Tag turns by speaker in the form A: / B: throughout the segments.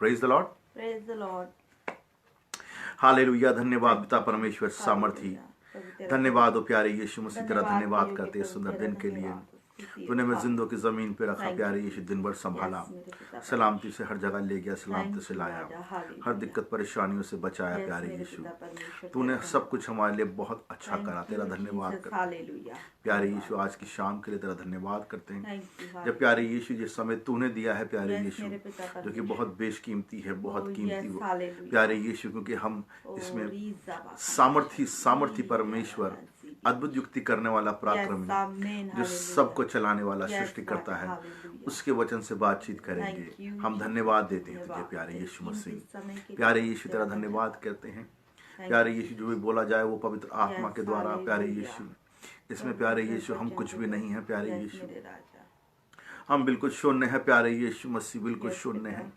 A: Praise the Lord.
B: Praise the Lord.
A: Hallelujah. धन्यवाद पिता परमेश्वर सामर्थी, धन्यवाद ओ प्यारे यीशु मसीह, तेरा धन्यवाद करते हैं सुंदर दिन के लिए। तूने मैं जिंदों की जमीन पे रखा प्यारे यीशु, दिन भर संभाला, सलामती से हर जगह ले गया, सलामती से लाया, हर दिक्कत परेशानियों से बचाया प्यारे यीशु। तूने सब कुछ हमारे लिए बहुत अच्छा करा, तेरा धन्यवाद करते हैं प्यारे यीशु। आज की शाम के लिए तेरा धन्यवाद करते हैं, जब प्यारे यीशु जिस समय तूने दिया है प्यारे यीशु, जो कि बहुत बेशकीमती है, बहुत कीमती प्यारे यीशु, क्योंकि हम इसमें सामर्थी परमेश्वर, अद्भुत युक्ति करने वाला पराक्रमी, जो सबको चलाने वाला सृष्टि करता है, उसके वचन से बातचीत करेंगे। हम धन्यवाद देते हैं तुझे प्यारे यीशु मसीह। प्यारे यीशु तेरा धन्यवाद करते हैं प्यारे यीशु। जो भी बोला जाए वो पवित्र आत्मा के द्वारा प्यारे यीशु। इसमें प्यारे यीशु हम कुछ भी नहीं है प्यारे यीशु, हम बिल्कुल शून्य है प्यारे यीशु मसीह, बिल्कुल शून्य है।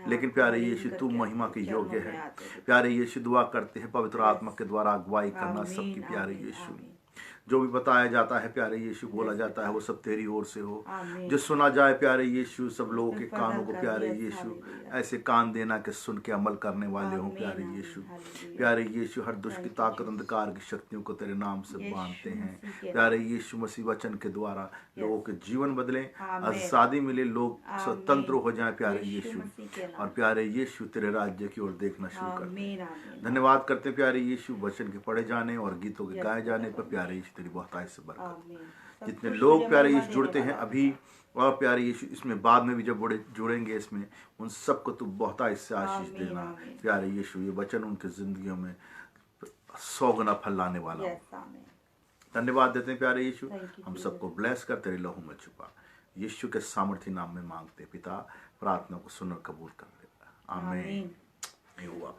A: लेकिन प्यारे यीशु तू महिमा के योग्य है प्यारे यीशु। दुआ करते हैं पवित्र आत्मा के द्वारा अगुवाई करना सबकी प्यारे यीशु। जो भी बताया जाता है प्यारे यीशु, बोला जाता है, वो सब तेरी ओर से हो। जो सुना जाए प्यारे यीशु, सब लोगों के कानों को प्यारे यीशु ऐसे कान देना कि सुन के अमल करने वाले हों प्यारे यीशु। प्यारे यीशु हर दुष्ट की ताकत, अंधकार की शक्तियों को तेरे नाम से बांधते हैं प्यारे यीशु मसीह। वचन के द्वारा लोगों के जीवन बदले, आजादी मिले, लोग स्वतंत्र हो जाए प्यारे यीशु, और प्यारे यीशु तेरे राज्य की ओर देखना शुरू कर। धन्यवाद करते प्यारे यीशु वचन के पढ़े जाने और गीतों के गाए जाने पर प्यारे यीशु तेरी बहुत आय से बरकत। जितने लोग प्यारे यीशु जुड़ते हैं अभी और प्यारे यीशु इसमें बाद में भी जब बड़े जुड़ेंगे इसमें, उन सबको तू बहुत आय से आशीष देना प्यारे यीशु। ये वचन उनकी जिंदगियों में 100 गुना फल लाने वाला हो। धन्यवाद देते हैं प्यारे यीशु। हम सबको ब्लेस कर तेरे लहू में छुपा, यीशु के सामर्थी नाम में मांगते पिता। प्रार्थना को सुनकर कबूल कर लेता, आमीन।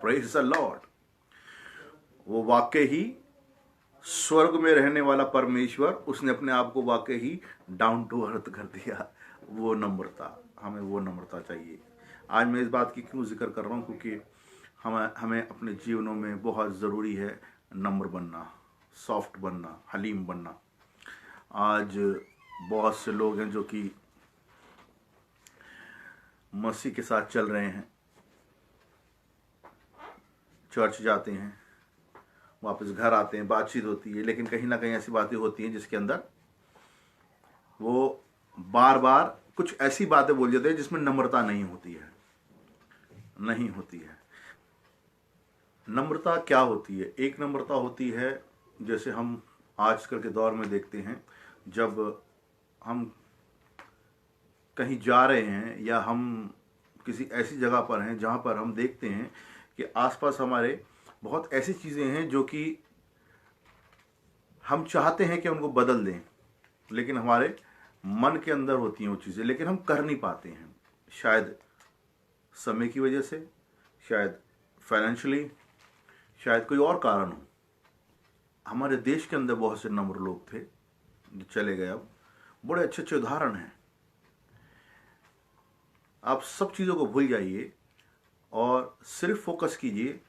A: Praise the Lord. वो वाकई ही स्वर्ग में रहने वाला परमेश्वर, उसने अपने आप को वाकई ही डाउन टू अर्थ कर दिया। वो नम्रता, हमें वो नम्रता चाहिए। आज मैं इस बात की क्यों जिक्र कर रहा हूँ, क्योंकि हमें अपने जीवनों में बहुत ज़रूरी है नम्र बनना, सॉफ्ट बनना, हलीम बनना। आज बहुत से लोग हैं जो कि मसीह के साथ चल रहे हैं, चर्च जाते हैं, वापस घर आते हैं, बातचीत होती है, लेकिन कहीं ना कहीं ऐसी बातें होती हैं जिसके अंदर वो बार बार कुछ ऐसी बातें बोल जाते हैं जिसमें नम्रता नहीं होती है। नम्रता क्या होती है? एक नम्रता होती है जैसे हम आजकल के दौर में देखते हैं, जब हम कहीं जा रहे हैं या हम किसी ऐसी जगह पर हैं जहाँ पर हम देखते हैं कि आसपास हमारे बहुत ऐसी चीज़ें हैं जो कि हम चाहते हैं कि उनको बदल दें, लेकिन हमारे मन के अंदर होती हैं वो चीज़ें, लेकिन हम कर नहीं पाते हैं। शायद समय की वजह से, शायद फाइनेंशियली, शायद कोई और कारण हो। हमारे देश के अंदर बहुत से नम्र लोग थे जो चले गए, अब बड़े अच्छे अच्छे उदाहरण हैं। आप सब चीज़ों को भूल जाइए और सिर्फ फोकस कीजिए,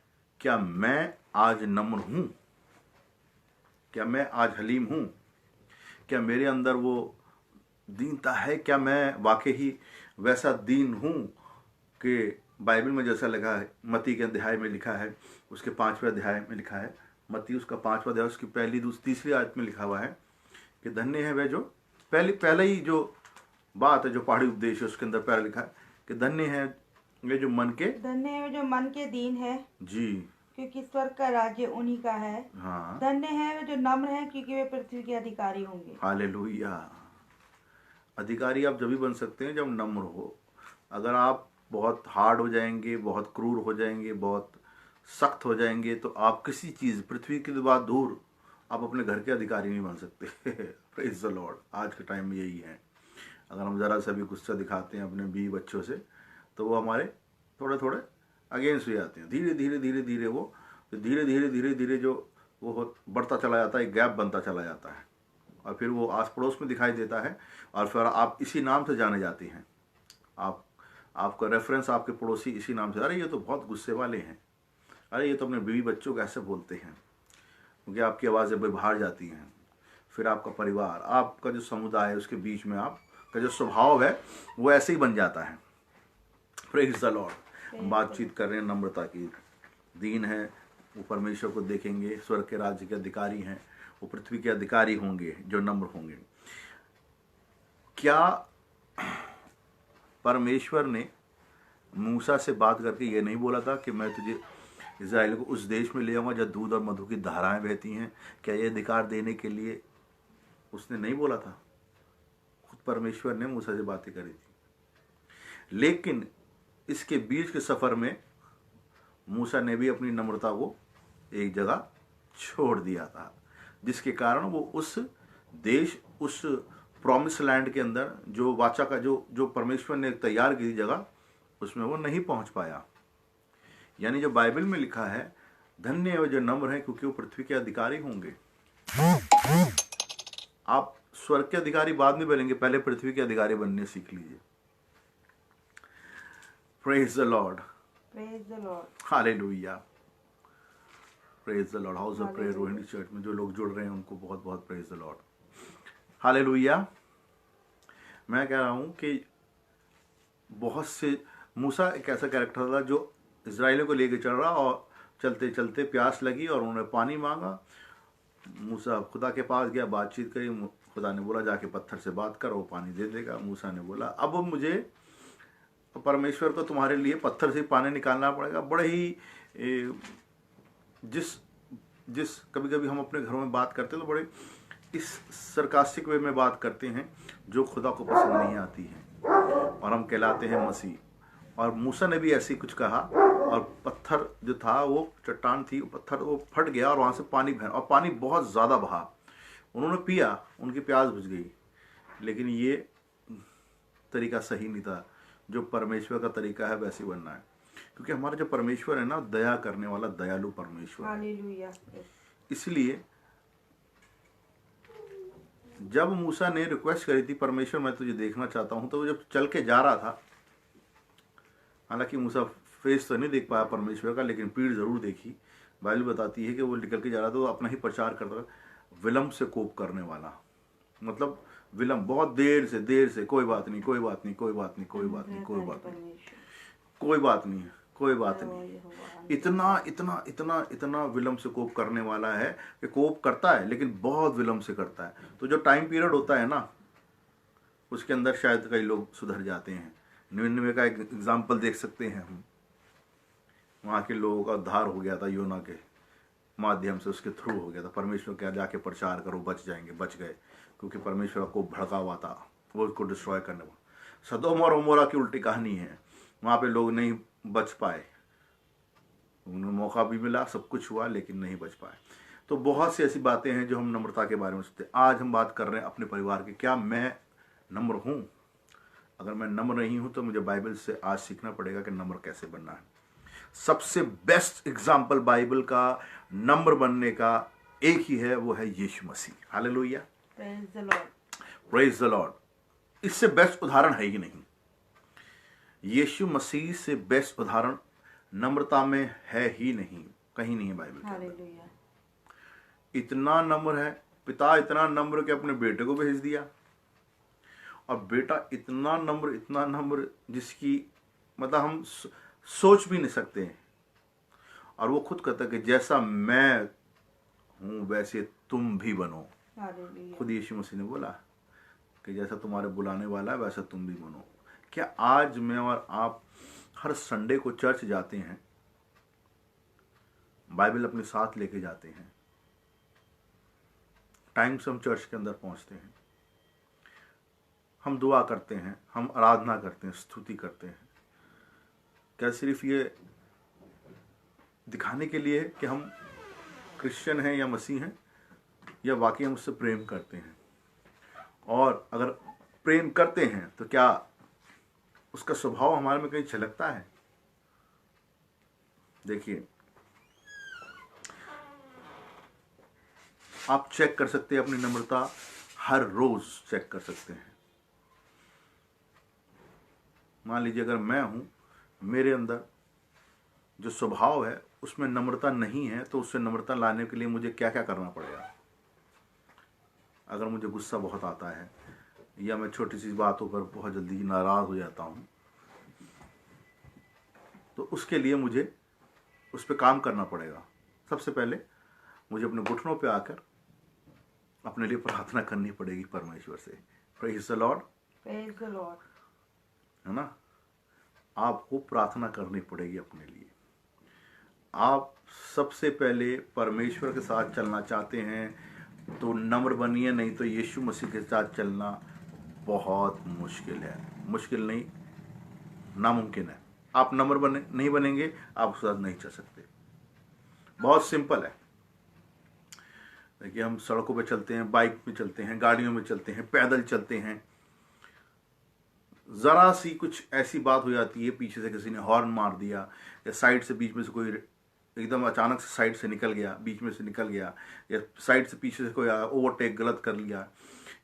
A: क्या मैं आज नम्र हूँ? क्या मैं आज हलीम हूँ? क्या मेरे अंदर वो दीनता है? क्या मैं वाकई ही वैसा दीन हूँ कि बाइबल में जैसा लिखा है, मत्ती के अध्याय में लिखा है, उसके 5वें अध्याय में लिखा है, मत्ती उसका 5वां अध्याय उसकी पहली तीसरी आयत में लिखा हुआ है कि धन्य है वे जो पहले ही जो बात है, जो पहाड़ी उपदेश है उसके अंदर पहले लिखा है कि धन्य है वे जो मन के
B: दीन है
A: जी,
B: क्योंकि स्वर्ग का राज्य उन्हीं का है।
A: हाँ,
B: धन्य है वे जो नम्र हैं, क्योंकि वे पृथ्वी के अधिकारी होंगे।
A: हालेलुया। अधिकारी आप जब भी बन सकते हैं जब नम्र हो। अगर आप बहुत हार्ड हो जाएंगे, बहुत क्रूर हो जाएंगे, बहुत सख्त हो जाएंगे, तो आप किसी चीज़, पृथ्वी के बाद दूर, आप अपने घर के अधिकारी नहीं बन सकते। Praise the Lord. आज के टाइम में यही है। अगर हम ज़रा सा भी गुस्सा दिखाते हैं अपने बीवी बच्चों से, तो वो हमारे थोड़े थोड़े अगेंस्ट हो जाते हैं। धीरे धीरे वो धीरे धीरे जो वो बढ़ता चला जाता है, एक गैप बनता चला जाता है, और फिर वो आस पड़ोस में दिखाई देता है, और फिर आप इसी नाम से जाने जाते हैं। आपका रेफरेंस आपके पड़ोसी इसी नाम से, अरे ये तो बहुत गुस्से वाले हैं, अरे ये तो अपने बीवी बच्चों को ऐसे बोलते हैं, क्योंकि आपकी आवाज़ें बाहर जाती हैं। फिर आपका परिवार, आपका जो समुदाय है, उसके बीच में आपका जो स्वभाव है वो ऐसे ही बन जाता है। Praise the Lord. हम बातचीत कर रहे हैं नम्रता की। दीन है, वो परमेश्वर को देखेंगे, स्वर्ग के राज्य के अधिकारी हैं, वो पृथ्वी के अधिकारी होंगे जो नम्र होंगे। क्या परमेश्वर ने मूसा से बात करके ये नहीं बोला था कि मैं तुझे इज़राइल को उस देश में ले जाऊंगा जहाँ दूध और मधु की धाराएं बहती हैं? क्या ये अधिकार देने के लिए उसने नहीं बोला था? खुद परमेश्वर ने मूसा से बातें करी थी। लेकिन इसके बीच के सफर में मूसा ने भी अपनी नम्रता को एक जगह छोड़ दिया था, जिसके कारण वो उस देश, उस प्रॉमिस लैंड के अंदर जो वाचा का जो परमेश्वर ने तैयार की जगह, उसमें वो नहीं पहुंच पाया। यानी जो बाइबल में लिखा है, धन्य है जो नम्र है क्योंकि वो पृथ्वी के अधिकारी होंगे। आप स्वर्ग के अधिकारी बाद में बनेंगे, पहले पृथ्वी के अधिकारी बनने सीख लीजिए। Praise the Lord,
B: praise the Lord,
A: hallelujah, praise the Lord. House of prayer Rohini church में जो लोग जुड़ रहे हैं उनको बहुत बहुत प्रेज द लॉर्ड, हालेलुया। मैं कह रहा हूं कि बहुत से मूसा एक ऐसा कैरेक्टर था जो इजराइलियों को लेकर चल रहा, और चलते चलते प्यास लगी और उन्होंने पानी मांगा। मूसा खुदा के पास गया, बातचीत करी, खुदा ने बोला जाके पत्थर से बात कर, वो पानी दे देगा। मूसा ने बोला अब मुझे परमेश्वर को तुम्हारे लिए पत्थर से पानी निकालना पड़ेगा। बड़े ही जिस कभी कभी हम अपने घरों में बात करते हैं तो बड़े इस सरकास्टिक वे में बात करते हैं जो खुदा को पसंद नहीं आती है, और हम कहलाते हैं मसीह। और मूसा ने भी ऐसे ही कुछ कहा, और पत्थर जो था वो चट्टान थी, पत्थर वो फट गया और वहाँ से पानी बह, और पानी बहुत ज़्यादा बहा। उन्होंने पिया, उनकी प्यास बुझ गई। लेकिन ये तरीका सही नहीं था। जो परमेश्वर का तरीका है वैसे बनना है, क्योंकि हमारा जो परमेश्वर है ना, दया करने वाला दयालु परमेश्वर है।
B: हालेलुया।
A: इसलिए जब मूसा ने रिक्वेस्ट करी थी, परमेश्वर मैं तुझे देखना चाहता हूं, तो वो जब चल के जा रहा था, हालांकि मूसा फेस तो नहीं देख पाया परमेश्वर का, लेकिन पीठ जरूर देखी। बाइबल बताती है कि वो निकल के जा रहा था, तो अपना ही प्रचार करता था, विलम्ब से कोप करने वाला। मतलब विलम्ब, बहुत देर से, कोई बात नहीं, कोई बात नहीं, कोई बात नहीं, कोई बात नहीं, कोई बात नहीं, कोई बात नहीं, कोई बात नहीं। इतना इतना इतना इतना विलम्ब से कोप करने वाला है कि कोप करता है लेकिन बहुत विलम्ब से करता है। तो जो टाइम पीरियड होता है ना, उसके अंदर शायद कई लोग सुधर जाते हैं। 99 का एक एग्जाम्पल देख सकते हैं हम। वहाँ के लोगों का उद्धार हो गया था, योना के माध्यम से, उसके थ्रू हो गया था। परमेश्वर क्या जाके प्रचार करो, बच जाएंगे, बच गए, क्योंकि परमेश्वर को भड़का हुआ था, वो उसको डिस्ट्रॉय करने वाला। सदोम और अमोरा की उल्टी कहानी है। वहाँ पे लोग नहीं बच पाए, उन्हें मौका भी मिला, सब कुछ हुआ, लेकिन नहीं बच पाए। तो बहुत सी ऐसी बातें हैं जो हम नम्रता के बारे में सोचते हैं। आज हम बात कर रहे हैं अपने परिवार की। क्या मैं नम्र हूँ? अगर मैं नम्र नहीं हूँ तो मुझे बाइबल से आज सीखना पड़ेगा कि नम्र कैसे बनना है। सबसे बेस्ट एग्जाम्पल बाइबल का नम्र बनने का एक ही है, वो है Yeshu Masih. Hallelujah,
B: praise the Lord,
A: praise the Lord. इससे बेस्ट उदाहरण है ही नहीं। यीशु मसीह से बेस्ट उदाहरण नम्रता में है ही नहीं, कहीं नहीं है बाइबल के अंदर। इतना नम्र है, पिता इतना नम्र कि अपने बेटे को भेज दिया, और बेटा इतना नम्र जिसकी मतलब हम सोच भी नहीं सकते हैं। और वो खुद कहता है कि जैसा मैं हूं वैसे तुम भी बनो। खुद यीशु मसीह ने बोला कि जैसा तुम्हारे बुलाने वाला है वैसा तुम भी बनो। क्या आज मैं और आप हर संडे को चर्च जाते हैं, बाइबल अपने साथ लेके जाते हैं, टाइम से हम चर्च के अंदर पहुंचते हैं, हम दुआ करते हैं, हम आराधना करते हैं, स्तुति करते हैं? क्या सिर्फ ये दिखाने के लिए कि हम क्रिश्चियन हैं या मसीह हैं, या वाकई हम उससे प्रेम करते हैं? और अगर प्रेम करते हैं तो क्या उसका स्वभाव हमारे में कहीं झलकता है? देखिए, आप चेक कर सकते हैं अपनी नम्रता, हर रोज चेक कर सकते हैं। मान लीजिए अगर मैं हूं, मेरे अंदर जो स्वभाव है उसमें नम्रता नहीं है, तो उससे नम्रता लाने के लिए मुझे क्या क्या करना पड़ेगा? अगर मुझे गुस्सा बहुत आता है, या मैं छोटी सी बातों पर बहुत जल्दी नाराज हो जाता हूं, तो उसके लिए मुझे उस पर काम करना पड़ेगा। सबसे पहले मुझे अपने घुटनों पे आकर अपने लिए प्रार्थना करनी पड़ेगी परमेश्वर से। Praise the Lord,
B: Praise the Lord.
A: है ना। आपको प्रार्थना करनी पड़ेगी अपने लिए। आप सबसे पहले परमेश्वर के साथ चलना चाहते हैं तो नम्र बनिए, नहीं तो यीशु मसीह के साथ चलना बहुत मुश्किल है। मुश्किल नहीं, नामुमकिन है। आप नम्र नहीं बनेंगे, आप उसके साथ नहीं चल सकते। बहुत सिंपल है। देखिए, हम सड़कों पे चलते हैं, बाइक पे चलते हैं, गाड़ियों में चलते हैं, पैदल चलते हैं। ज़रा सी कुछ ऐसी बात हो जाती है, पीछे से किसी ने हॉर्न मार दिया या साइड से बीच में से कोई एकदम अचानक से साइड से निकल गया, बीच में से निकल गया, या साइड से पीछे से कोई ओवरटेक गलत कर लिया,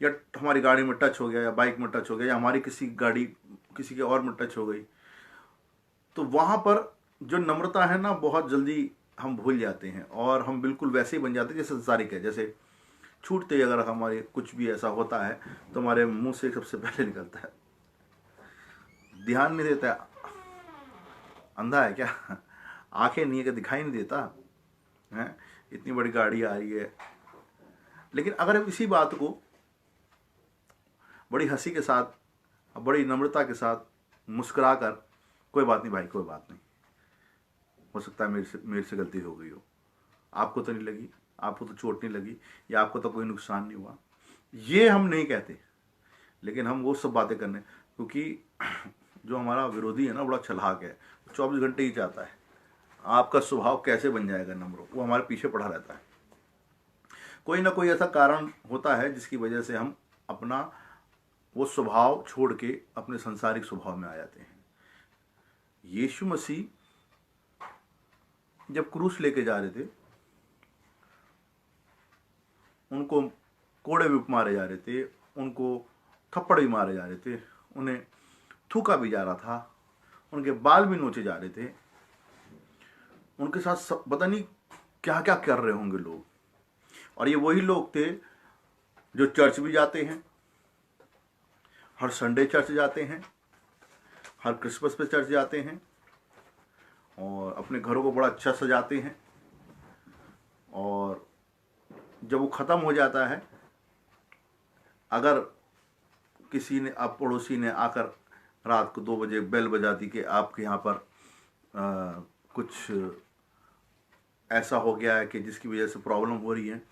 A: या हमारी गाड़ी में टच हो गया, या बाइक में टच हो गया, या हमारी किसी गाड़ी किसी के और में टच हो गई, तो वहाँ पर जो नम्रता है ना, बहुत जल्दी हम भूल जाते हैं और हम बिल्कुल वैसे ही बन जाते हैं जैसे संसारिक है। जैसे छूटते ही अगर हमारे कुछ भी ऐसा होता है तो हमारे मुंह से सबसे पहले निकलता है, ध्यान नहीं देता है। अंधा है क्या? आंखें नहीं है कि दिखाई नहीं देता है? इतनी बड़ी गाड़ी आ रही है, लेकिन अगर हम इसी बात को बड़ी हंसी के साथ, बड़ी नम्रता के साथ मुस्कुरा कर, कोई बात नहीं भाई, कोई बात नहीं, हो सकता है मेरे से गलती हो गई हो, आपको तो नहीं लगी, आपको तो चोट नहीं लगी, या आपको तो कोई नुकसान नहीं हुआ, ये हम नहीं कहते। लेकिन हम वो सब बातें करने, क्योंकि जो हमारा विरोधी है ना, बड़ा चालाक है, 24 घंटे ही चाहता है आपका स्वभाव कैसे बन जाएगा नम्र, वो हमारे पीछे पड़ा रहता है। कोई ना कोई ऐसा कारण होता है जिसकी वजह से हम अपना वो स्वभाव छोड़ के अपने संसारिक स्वभाव में आ जाते हैं। यीशु मसीह जब क्रूस लेके जा रहे थे, उनको कोड़े भी मारे जा रहे थे, उनको थप्पड़ भी मारे जा रहे थे, उन्हें थूका भी जा रहा था, उनके बाल भी नोचे जा रहे थे, उनके साथ पता नहीं क्या क्या कर रहे होंगे लोग। और ये वही लोग थे जो चर्च भी जाते हैं, हर संडे चर्च जाते हैं, हर क्रिसमस पे चर्च जाते हैं, और अपने घरों को बड़ा अच्छा सजाते हैं। और जब वो ख़त्म हो जाता है, अगर किसी ने, आप पड़ोसी ने आकर रात को 2 बजे बेल बजा दी कि आपके यहाँ पर कुछ ऐसा हो गया है कि जिसकी वजह से प्रॉब्लम हो रही है,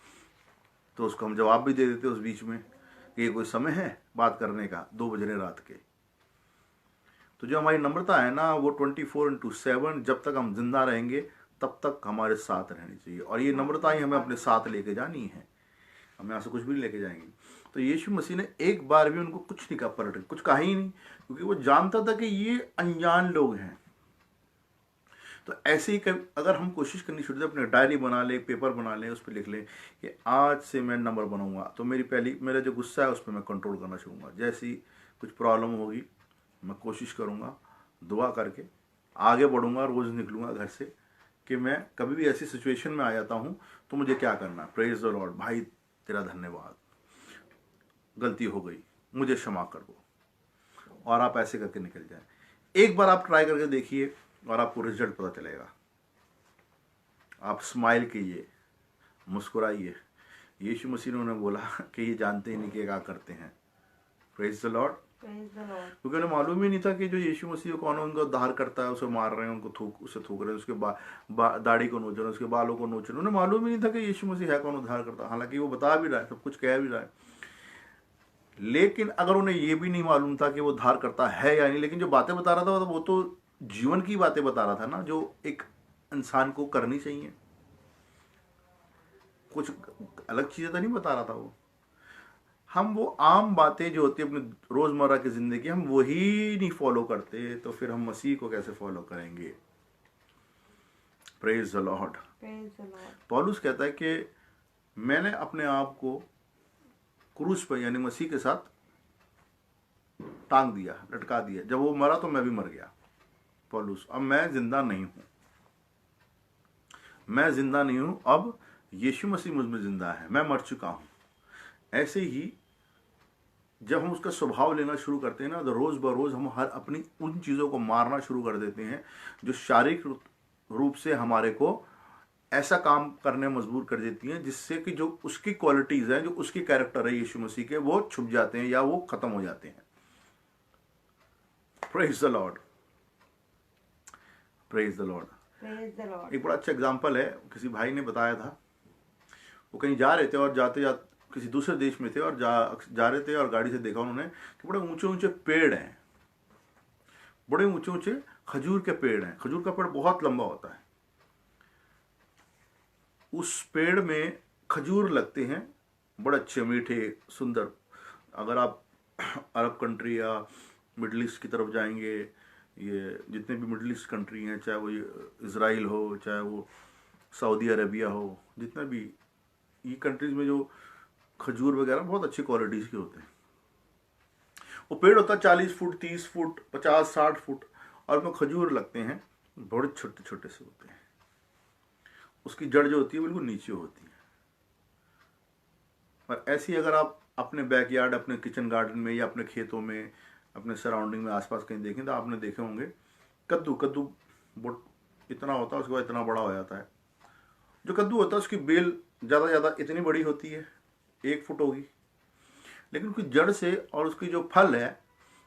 A: तो उसको हम जवाब भी दे देते उस बीच में कि ये कोई समय है बात करने का 2 बजे रात के। तो जो हमारी नम्रता है ना, वो 24/7 जब तक हम जिंदा रहेंगे तब तक हमारे साथ रहनी चाहिए। और ये नम्रता ही हमें अपने साथ लेके जानी है, हम यहाँ से कुछ भी लेके जाएंगे। तो यीशु मसीह ने एक बार भी उनको कुछ नहीं कहा, पलट कुछ कहा ही नहीं, क्योंकि वो जानता था कि ये अनजान लोग हैं। तो ऐसे ही अगर हम कोशिश करनी शुरू, अपने डायरी बना ले, पेपर बना लें, उस पर लिख लें कि आज से मैं नंबर बनाऊंगा, तो मेरा जो गुस्सा है उस पर मैं कंट्रोल करना चाहूँगा। जैसी कुछ प्रॉब्लम होगी मैं कोशिश करूँगा दुआ करके आगे बढ़ूँगा, रोज़ निकलूँगा घर से कि मैं कभी भी ऐसी सिचुएशन में आ जाता हूँ तो मुझे क्या करना है। प्रेज द लॉर्ड, भाई तेरा धन्यवाद, गलती हो गई, मुझे क्षमा कर दो, और आप ऐसे करके निकल जाए। एक बार आप ट्राई करके देखिए और आपको रिजल्ट पता चलेगा। आप स्माइल कीजिए, मुस्कुराइए। यीशु मसीह ने उन्हें बोला कि ये जानते ही नहीं कि क्या करते हैं। Praise the Lord. क्योंकि उन्हें मालूम ही नहीं था कि जो यीशु मसीह कौन है, उनका उद्धार करता है, उसे मार रहे हैं, उसे थूक रहे हैं, उसके दाढ़ी को नोच रहे हैं, उसके बालों को नोच रहे हैं। उन्हें मालूम ही नहीं था कि यीशु मसीह है कौन, उद्धार करता है। हालांकि वो बता भी रहा है, सब कुछ कह भी रहा है, लेकिन अगर उन्हें ये भी नहीं मालूम था कि वो उद्धार करता है या नहीं, लेकिन जो बातें बता रहा था वो तो जीवन की बातें बता रहा था ना, जो एक इंसान को करनी चाहिए। कुछ अलग चीजें तो नहीं बता रहा था वो। हम वो आम बातें जो होती है अपने रोजमर्रा की जिंदगी, हम वही नहीं फॉलो करते, तो फिर हम मसीह को कैसे फॉलो करेंगे। Praise the Lord. पौलुस कहता है कि मैंने अपने आप को क्रूस पर यानी मसीह के साथ टांग दिया, लटका दिया। जब वो मरा तो मैं भी मर गया। पौलुस, अब मैं जिंदा नहीं हूं, मैं जिंदा नहीं हूं, अब यीशु मसीह मुझ में जिंदा है, मैं मर चुका हूं। ऐसे ही जब हम उसका स्वभाव लेना शुरू करते हैं ना, तो रोज ब रोज हम हर अपनी उन चीज़ों को मारना शुरू कर देते हैं जो शारीरिक रूप से हमारे को ऐसा काम करने मजबूर कर देती हैं, जिससे कि जो उसकी क्वालिटीज़ हैं, जो उसकी कैरेक्टर है यीशु मसीह के, वो छुप जाते हैं या वो खत्म हो जाते हैं। Praise the Lord, praise the Lord.
B: Praise the Lord.
A: एक बड़ा अच्छा एग्जाम्पल है, किसी भाई ने बताया था, वो कहीं जा रहे थे और जाते जाते किसी दूसरे देश में थे और जा रहे थे और गाड़ी से देखा उन्होंने कि बड़े ऊंचे ऊंचे पेड़ हैं, बड़े ऊंचे ऊंचे खजूर के पेड़ हैं। खजूर का पेड़ बहुत लंबा होता है, उस पेड़ में खजूर लगते हैं, बड़े अच्छे मीठे सुंदर। अगर आप अरब कंट्री या मिडल ईस्ट की तरफ जाएंगे, ये जितने भी मिडल ईस्ट कंट्री हैं, चाहे वो इज़राइल हो, चाहे वो सऊदी अरेबिया हो, जितना भी ये कंट्रीज में जो खजूर वगैरह बहुत अच्छी क्वालिटीज़ के होते हैं। वो पेड़ होता है 40 फुट, 30 फुट, 50, 60 फुट, और उसमें खजूर लगते हैं, बड़े छोटे छोटे से होते हैं। उसकी जड़ जो होती है बिल्कुल नीचे होती है। और ऐसी अगर आप अपने बैकयार्ड, अपने किचन गार्डन में या अपने खेतों में, अपने सराउंडिंग में आसपास कहीं देखें तो आपने देखे होंगे कद्दू इतना होता है, उसके बाद इतना बड़ा हो जाता है। जो कद्दू होता है उसकी बेल ज़्यादा इतनी बड़ी होती है, 1 फुट होगी, लेकिन उसकी जड़ से और उसकी जो फल है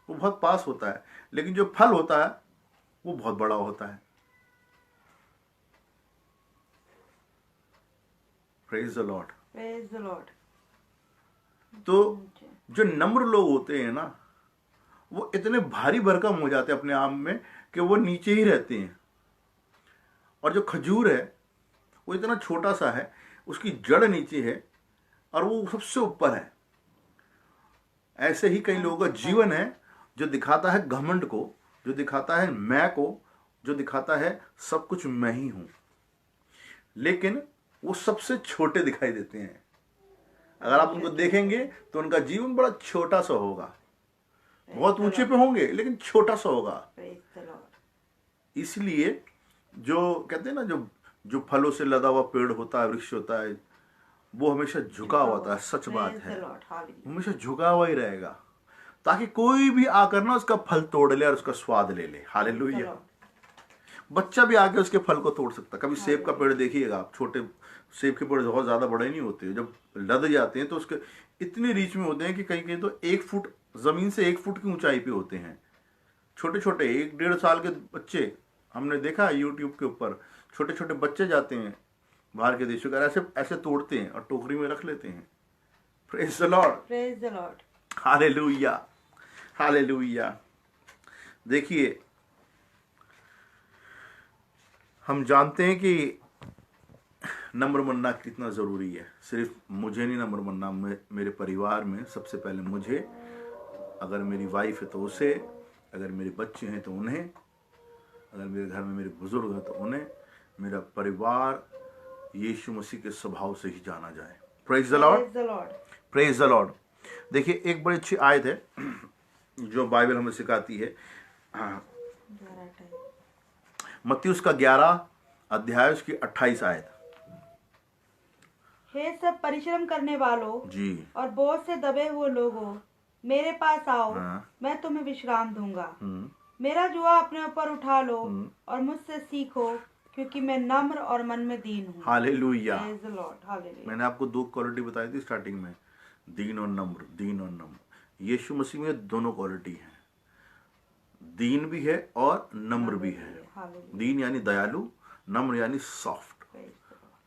A: वो बहुत पास होता है, लेकिन जो फल होता है वो बहुत बड़ा होता है। Praise the Lord.
B: Praise the Lord.
A: तो जो नम्र लोग होते हैं ना, वो इतने भारी भरकम हो जाते हैं अपने आप में कि वो नीचे ही रहते हैं। और जो खजूर है वो इतना छोटा सा है, उसकी जड़ नीचे है और वो सबसे ऊपर है। ऐसे ही कई लोगों का जीवन है जो दिखाता है घमंड को, जो दिखाता है मैं को, जो दिखाता है सब कुछ मैं ही हूं, लेकिन वो सबसे छोटे दिखाई देते हैं। अगर आप उनको देखेंगे तो उनका जीवन बड़ा छोटा सा होगा, बहुत ऊंचे पे होंगे लेकिन छोटा सा होगा।
B: Praise the Lord.
A: इसलिए जो कहते हैं ना, जो फलों से लदा हुआ पेड़ होता है, वृक्ष होता है, वो हमेशा झुका हुआ होता है। सच बात
B: Praise
A: है,
B: the Lord. Hallelujah.
A: हमेशा झुका हुआ ही रहेगा, ताकि कोई भी आकर ना उसका फल तोड़ ले और उसका स्वाद ले ले। हालेलुया।
B: Lord.
A: बच्चा भी आके उसके फल को तोड़ सकता। कभी सेब का पेड़ देखिएगा आप, छोटे सेब के पेड़ बहुत ज्यादा बड़े नहीं होते, जब लद जाते हैं तो उसके इतनी रीच में होते हैं कि कहीं कहीं तो 1 फुट, जमीन से 1 फुट की ऊंचाई पे होते हैं। छोटे छोटे 1-1.5 साल के बच्चे, हमने देखा यूट्यूब के ऊपर, छोटे छोटे बच्चे जाते हैं बाहर के देशों का, ऐसे ऐसे तोड़ते हैं और टोकरी में रख लेते हैं। Praise the Lord.
B: Praise the Lord.
A: Hallelujah, hallelujah. देखिए, हम जानते हैं कि नम्र बनना कितना ज़रूरी है। सिर्फ मुझे नहीं नम्र बनना, मेरे परिवार में सबसे पहले मुझे, अगर मेरी वाइफ है तो उसे, अगर मेरे बच्चे हैं तो उन्हें, अगर मेरे घर में मेरे बुजुर्ग हैं तो उन्हें, मेरा परिवार यीशु मसीह के स्वभाव से ही जाना जाए। Praise the Lord,
B: Praise the Lord.
A: Praise the Lord. देखिए, एक बड़ी अच्छी आयत है जो बाइबल हमें सिखाती है। मत्ती उसका 11 अध्याय उसकी 28 आयत।
B: हे सब परिश्रम करने वालों
A: जी
B: और बोझ से दबे हुए लोगों, मेरे पास आओ,
A: हाँ।
B: मैं तुम्हें विश्राम दूंगा।
A: हम्म,
B: मेरा जुआ अपने ऊपर उठा लो और मुझसे सीखो, क्योंकि मैं नम्र और मन में दीन हूँ।
A: Hallelujah.
B: Praise the Lord. Hallelujah.
A: मैंने आपको 2 क्वालिटी बताई थी स्टार्टिंग में, दीन और नम्र, दीन और नम्र। यीशु मसीह में दोनों क्वालिटी है, दीन भी है और नम्र भी है।
B: Hallelujah.
A: दीन यानी दयालु, नम्र यानी soft.
B: Praise the Lord.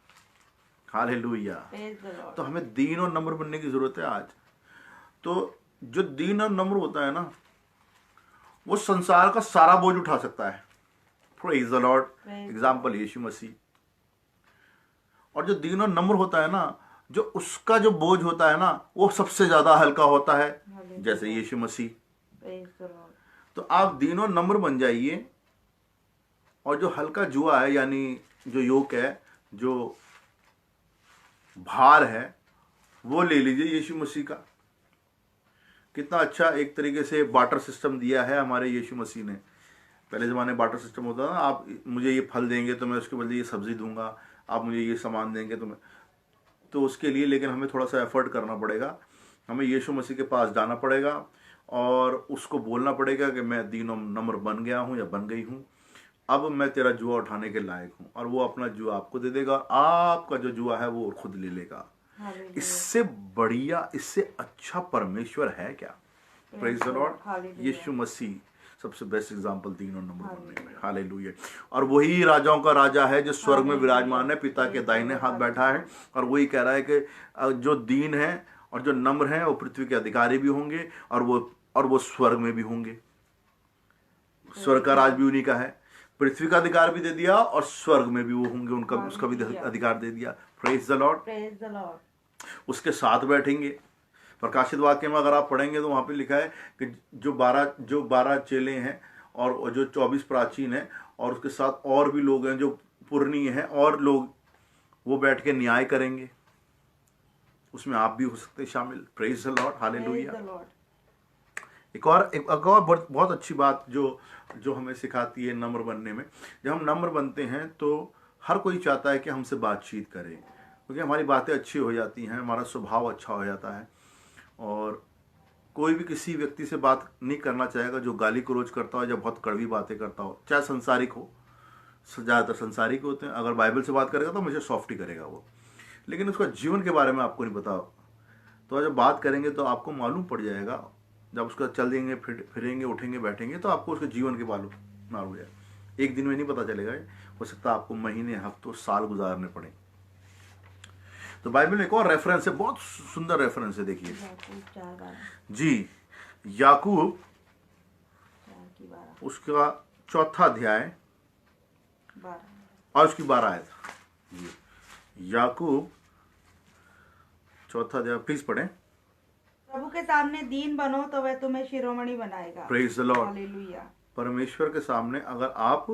A: Hallelujah.
B: Praise the Lord.
A: तो हमें दीन और नम्र बनने की जरूरत है आज। तो जो दीन और नम्र होता है ना, वो संसार का सारा बोझ उठा सकता है। Praise the Lord.
B: Praise
A: example Yeshu Masih. और जो दीन और नम्र होता है ना, जो उसका जो बोझ होता है ना, वो सबसे ज्यादा हल्का होता है,
B: Hallelujah.
A: जैसे यीशु मसीह।
B: Praise the Lord.
A: तो आप दीन और नम्र बन जाइए, और जो हल्का जुआ है, यानी जो योक है, जो भार है, वो ले लीजिए यीशु मसीह का। कितना अच्छा एक तरीके से बार्टर सिस्टम दिया है हमारे यीशु मसीह ने। पहले ज़माने में बार्टर सिस्टम होता था ना, आप मुझे ये फल देंगे तो मैं उसके बदले ये सब्ज़ी दूंगा, आप मुझे ये सामान देंगे तो मैं, तो उसके लिए लेकिन हमें थोड़ा सा एफर्ट करना पड़ेगा हमें यीशु मसीह के पास जाना पड़ेगा और उसको बोलना पड़ेगा कि मैं 3 नंबर बन गया हूँ या बन गई हूँ, अब मैं तेरा जुआ उठाने के लायक हूँ, और वो अपना जुआ आपको दे देगा, और आपका जो जुआ है वो खुद ले लेगा। इससे बढ़िया, इससे अच्छा परमेश्वर है क्या? Praise the Lord. Yeshu Masih सबसे बेस्ट एग्जांपल 3 नंबर बनने में। हालेलुया। और वही राजाओं का राजा है जो स्वर्ग में विराजमान है, पिता के दाहिने हाथ बैठा है, और वही कह रहा है कि जो दीन है और जो नम्र है वो पृथ्वी के अधिकारी भी होंगे, और वो स्वर्ग में भी होंगे। स्वर्ग का राज भी उन्हीं का है, पृथ्वी का अधिकार भी दे दिया और स्वर्ग में भी वो होंगे, उनका उसका भी अधिकार दे दिया। Praise the Lord. उसके साथ बैठेंगे। प्रकाशित वाक्य में अगर आप पढ़ेंगे तो वहां पे लिखा है कि जो 12 चेले हैं और जो 24 प्राचीन हैं, और उसके साथ और भी लोग हैं जो पूर्णीय हैं, और लोग वो बैठ के न्याय करेंगे। उसमें आप भी हो सकते हैं शामिल। Praise the Lord. हालेलुया। एक और बहुत अच्छी बात जो हमें सिखाती है नम्र बनने में। जब हम नम्र बनते हैं तो हर कोई चाहता है कि हमसे बातचीत करें, क्योंकि हमारी बातें अच्छी हो जाती हैं, हमारा स्वभाव अच्छा हो जाता है, और कोई भी किसी व्यक्ति से बात नहीं करना चाहेगा जो गाली गलौज करता हो या बहुत कड़वी बातें करता हो, चाहे संसारिक हो। ज़्यादातर संसारिक होते हैं। अगर बाइबल से बात करेगा तो मुझे सॉफ्ट ही करेगा वो, लेकिन उसका जीवन के बारे में आपको नहीं पता। तो जब बात करेंगे तो आपको मालूम पड़ जाएगा, जब उसका चल देंगे, फिरेंगे, उठेंगे, बैठेंगे, तो आपको उसके जीवन के मालूम हो जाएगा। एक दिन में नहीं पता चलेगा, हो सकता है आपको महीने, हफ्तों, साल गुजारने पड़े। तो बाइबल में एक और रेफरेंस है, बहुत सुंदर रेफरेंस है, देखिए जी। याकूब उसका 4 अध्याय और उसकी 12 आयत। याकूब 4 अध्याय, प्लीज पढ़ें।
B: प्रभु के सामने दीन बनो तो वह तुम्हें शिरोमणि बनाएगा।
A: Praise the Lord.
B: हालेलुया।
A: परमेश्वर के सामने अगर आप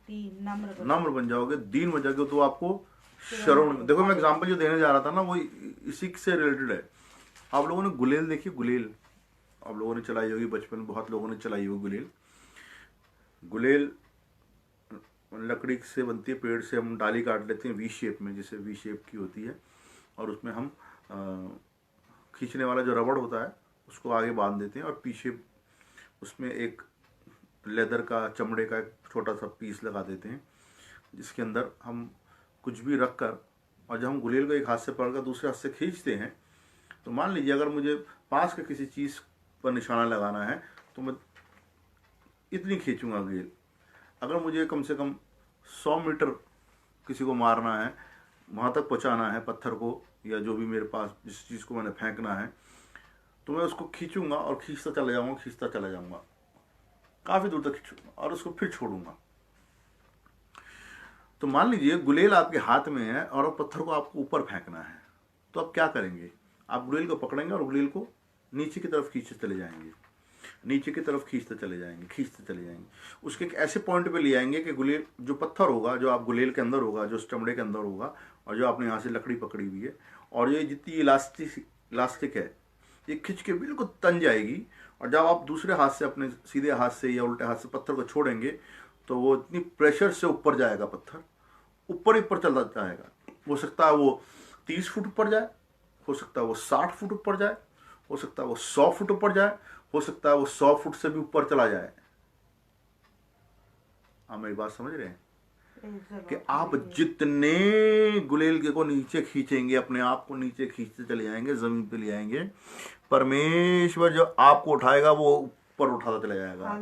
A: नम्र बन जाओगे, दीन बन जाओगे, तो आपको शिरोमणि। देखो मैं एग्जांपल जो देने जा रहा था ना, वो इसी से रिलेटेड है। आप लोगों ने गुलेल देखी? गुलेल आप लोगों ने चलाई होगी बचपन में, बहुत लोगों ने चलाई होगी गुलेल। गुलेल लकड़ी से बनती है, पेड़ से हम डाली काट लेते हैं वी शेप में, जैसे वी शेप की होती है, और उसमें हम खींचने वाला जो रबड़ होता है उसको आगे बांध देते हैं, और पीछे उसमें एक लेदर का, चमड़े का एक छोटा सा पीस लगा देते हैं, जिसके अंदर हम कुछ भी रख कर, और जब हम गुलेल को एक हाथ से पकड़कर दूसरे हाथ से खींचते हैं, तो मान लीजिए अगर मुझे पास के किसी चीज़ पर निशाना लगाना है तो मैं इतनी खींचूंगा गुलेल। अगर मुझे कम से कम 100 मीटर किसी को मारना है, वहाँ तक पहुँचाना है पत्थर को, या जो भी मेरे पास जिस चीज़ को मैंने फेंकना है, तो मैं उसको खींचूंगा और खींचता चला जाऊंगा, काफ़ी दूर तक खींचूंगा और उसको फिर छोड़ूंगा। तो मान लीजिए गुलेल आपके हाथ में है और पत्थर को आपको ऊपर फेंकना है, तो आप क्या करेंगे? आप गुलेल को पकड़ेंगे और गुलेल को नीचे की तरफ खींचते चले जाएंगे, खींचते चले जाएंगे। उसके एक ऐसे पॉइंट पे ले आएंगे कि गुलेल, जो पत्थर होगा, जो आप गुलेल के अंदर होगा, जो चमड़े के अंदर होगा, और जो आपने यहाँ से लकड़ी पकड़ी हुई है, और ये जितनी इलास्टिक है, ये खिंच के बिल्कुल तन जाएगी, और जब आप दूसरे हाथ से, अपने सीधे हाथ से या उल्टे हाथ से पत्थर को छोड़ेंगे, तो वो इतनी प्रेशर से ऊपर जाएगा, पत्थर ऊपर चलता जाएगा। हो सकता है वो 30 फुट ऊपर जाए, हो सकता है वो 60 फुट ऊपर जाए, हो सकता है वो 100 फुट ऊपर जाए, हो सकता है वो 100 फुट से भी ऊपर चला जाए। आप मेरी बात समझ रहे हैं कि आप जितने गुलेल को नीचे खींचेंगे, अपने आप को नीचे खींचते चले जाएंगे, जमीन पे ले आएंगे, परमेश्वर जो आपको उठाएगा वो ऊपर उठाता चला जाएगा।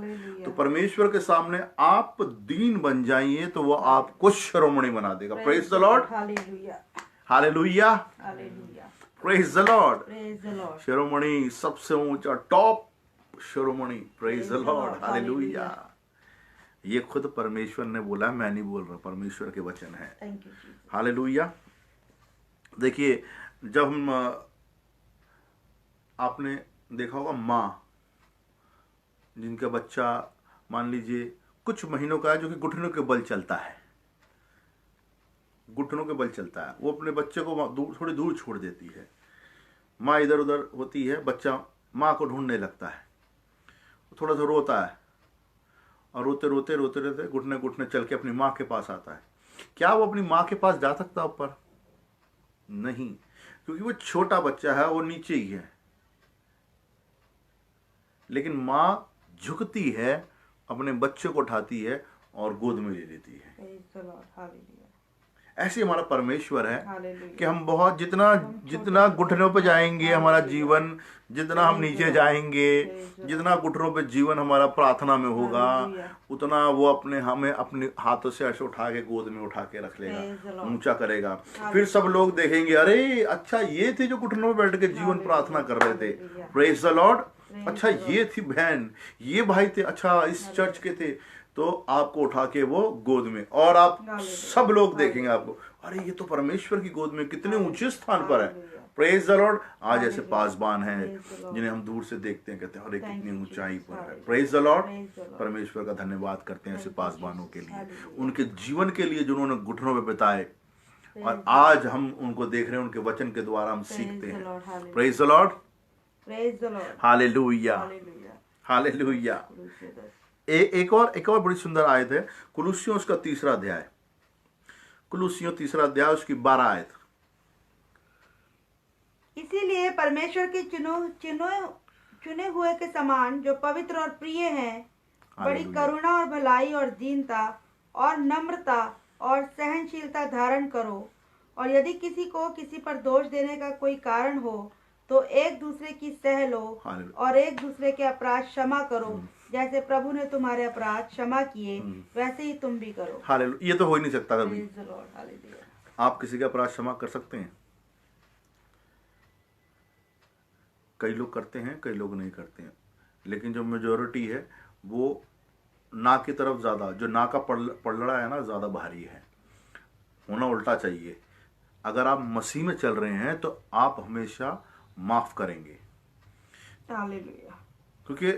A: तो परमेश्वर के सामने आप दीन बन जाइए तो वो आपको शिरोमणि बना देगा। Praise the Lord. Hallelujah. Praise the Lord. शिरोमणि, सबसे ऊंचा, टॉप शिरोमणि। Praise the Lord. हालेलुया। ये खुद परमेश्वर ने बोला, मैं नहीं बोल रहा, परमेश्वर के वचन है। हालेलुया। देखिए, जब हम, आपने देखा होगा माँ जिनका बच्चा मान लीजिए कुछ महीनों का है, जो कि घुटनों के बल चलता है, वो अपने बच्चे को थोड़ी दूर छोड़ देती है। माँ इधर उधर होती है, बच्चा माँ को ढूंढने लगता है, थोड़ा सा रोता है, और रोते घुटने चल के अपनी माँ के पास आता है। क्या वो अपनी माँ के पास जा सकता ऊपर? नहीं, क्योंकि वो छोटा बच्चा है, वो नीचे ही है, लेकिन माँ झुकती है, अपने बच्चे को उठाती है और गोद में ले लेती है।
B: Praise the Lord. Hallelujah.
A: ऐसे हमारा परमेश्वर है
B: Hallelujah.
A: कि हम बहुत जितना घुटनों पे जाएंगे हमारा जीवन, जितना हम नीचे जाएंगे, जितना घुटनों पे जीवन हमारा प्रार्थना में होगा, उतना वो हमें अपने हाथों से ऐसे उठा के गोद में उठा के रख लेगा, ऊंचा करेगा। फिर सब लोग देखेंगे, अरे अच्छा ये थे जो घुटनों में बैठ के जीवन प्रार्थना कर रहे थे। Praise the Lord. अच्छा ये थी बहन, ये भाई थे, अच्छा इस चर्च के थे। तो आपको उठा के वो गोद में, और आप सब लोग देखेंगे आपको, अरे ये तो परमेश्वर की गोद में कितने ऊंचे स्थान पर है। Praise the Lord. आज ऐसे पासबान हैं जिन्हें हम दूर से देखते हैं, कहते हैं अरे कितनी ऊंचाई पर है। Praise the Lord. परमेश्वर का धन्यवाद करते हैं ऐसे पासबानों के लिए, उनके जीवन के लिए जिन्होंने घुटनों में बिताए, और आज हम उनको देख रहे हैं, उनके वचन के द्वारा हम सीखते हैं। Praise the Lord. Hallelujah, hallelujah. एक और बड़ी सुंदर आयत है, कुलुस्सियों उसका 3 अध्याय, कुलुस्सियों 3 अध्याय उसकी 12 आयत।
B: इसीलिए परमेश्वर के चुने हुए के समान जो पवित्र और प्रिय हैं, बड़ी करुणा और भलाई और दीनता और नम्रता और सहनशीलता धारण करो। और यदि किसी को किसी पर दोष देने का कोई कारण हो तो एक दूसरे की सह लो और एक दूसरे के अपराध क्षमा करो, जैसे प्रभु ने तुम्हारे अपराध क्षमा किए वैसे ही तुम भी करो।
A: हालेलुया। ये तो हो ही नहीं सकता कभी।
B: Praise the Lord. Hallelujah.
A: आप किसी का अपराध क्षमा कर सकते हैं? कई लोग करते हैं, कई लोग नहीं करते हैं, लेकिन जो मेजोरिटी है वो ना की तरफ ज्यादा, जो ना का पलड़ा है ना, ज्यादा भारी है। होना उल्टा चाहिए। अगर आप मसीह में चल रहे हैं तो आप हमेशा माफ करेंगे,
B: Hallelujah.
A: क्योंकि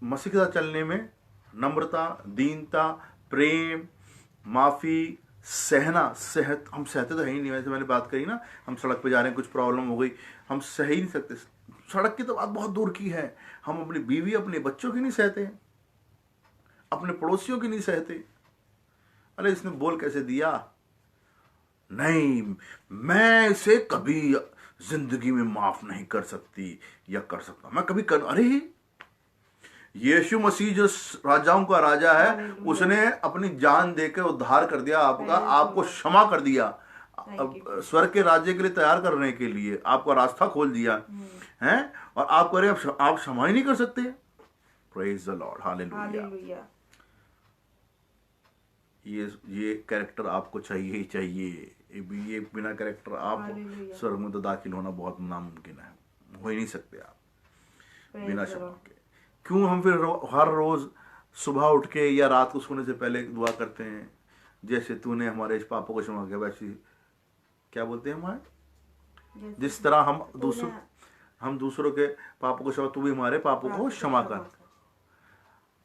A: मसीह के साथ चलने में नम्रता, दीनता, प्रेम, माफी, सहना, हम सहते तो है ही नहीं। वैसे मैंने बात करी ना, हम सड़क पे जा रहे हैं, कुछ प्रॉब्लम हो गई, हम सह ही नहीं सकते। सड़क की तो बात बहुत दूर की है, हम अपनी बीवी, अपने बच्चों की नहीं सहते, अपने पड़ोसियों की नहीं सहते। अरे इसने बोल कैसे दिया, नहीं मैं इसे कभी जिंदगी में माफ नहीं कर सकती या कर सकता, मैं कभी कर। अरे यीशु मसीह जो राजाओं का राजा है, उसने अपनी जान देकर उद्धार कर दिया आपका, आपको क्षमा कर दिया, स्वर्ग के राज्य के लिए तैयार करने के लिए आपका रास्ता खोल दिया है, और आप करें आप क्षमा ही नहीं कर सकते। Praise the Lord. हालेलुया। ये कैरेक्टर आपको चाहिए ही चाहिए। ये बिना कैरेक्टर आप स्वर्ग में तो दाखिल होना बहुत नामुमकिन है, हो ही नहीं सकते आप बिना क्षमा के। क्यों हम फिर हर रोज सुबह उठ के या रात को सोने से पहले दुआ करते हैं, जैसे तूने हमारे इस पापों को क्षमा किया, वैसे क्या बोलते हैं हमारे, जिस तरह हम दूसरों के पापों को क्षमा, तू भी हमारे पापों को क्षमा कर।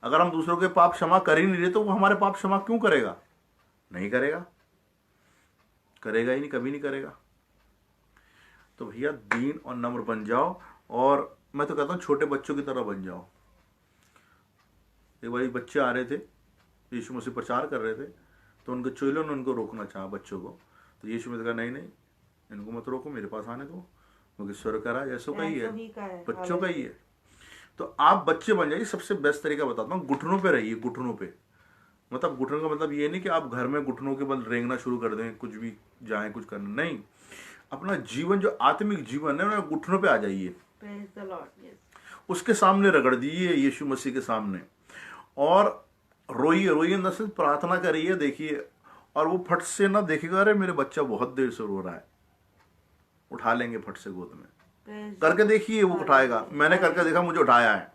A: अगर हम दूसरों के पाप क्षमा कर ही नहीं रहे तो वो हमारे पाप क्षमा क्यों करेगा? नहीं करेगा, करेगा ही नहीं, कभी नहीं करेगा। तो भैया दीन और नम्र बन जाओ, और मैं तो कहता हूँ छोटे बच्चों की तरह बन जाओ। एक बार बच्चे आ रहे थे, यीशु मसीह प्रचार कर रहे थे, तो उनके चेलों ने उनको रोकना चाहा बच्चों को, तो यीशु मसीह कहा नहीं इनको मत रोको, मेरे पास आने दो, क्योंकि स्वर्ग का राज ऐसों का ही है, बच्चों का ही है। तो आप बच्चे बन जाइए। सबसे बेस्ट तरीका बताता हूँ, घुटनों पे रहिए, घुटनों पे। मतलब घुटनों का मतलब ये नहीं कि आप घर में घुटनों के बल रेंगना शुरू कर दें, कुछ भी जाए कुछ करना, नहीं। अपना जीवन जो आत्मिक जीवन है ना, घुटनों पे आ जाइए, उसके सामने रगड़ दीजिए, यीशु मसीह के सामने, और रोइए अंदर से, प्रार्थना करिए, देखिए। और वो फट से ना देखेगा, अरे मेरे बच्चा बहुत देर से रो रहा है, उठा लेंगे फट से गोद में। करके देखिए, वो उठाएगा। मैंने करके देखा, मुझे उठाया है,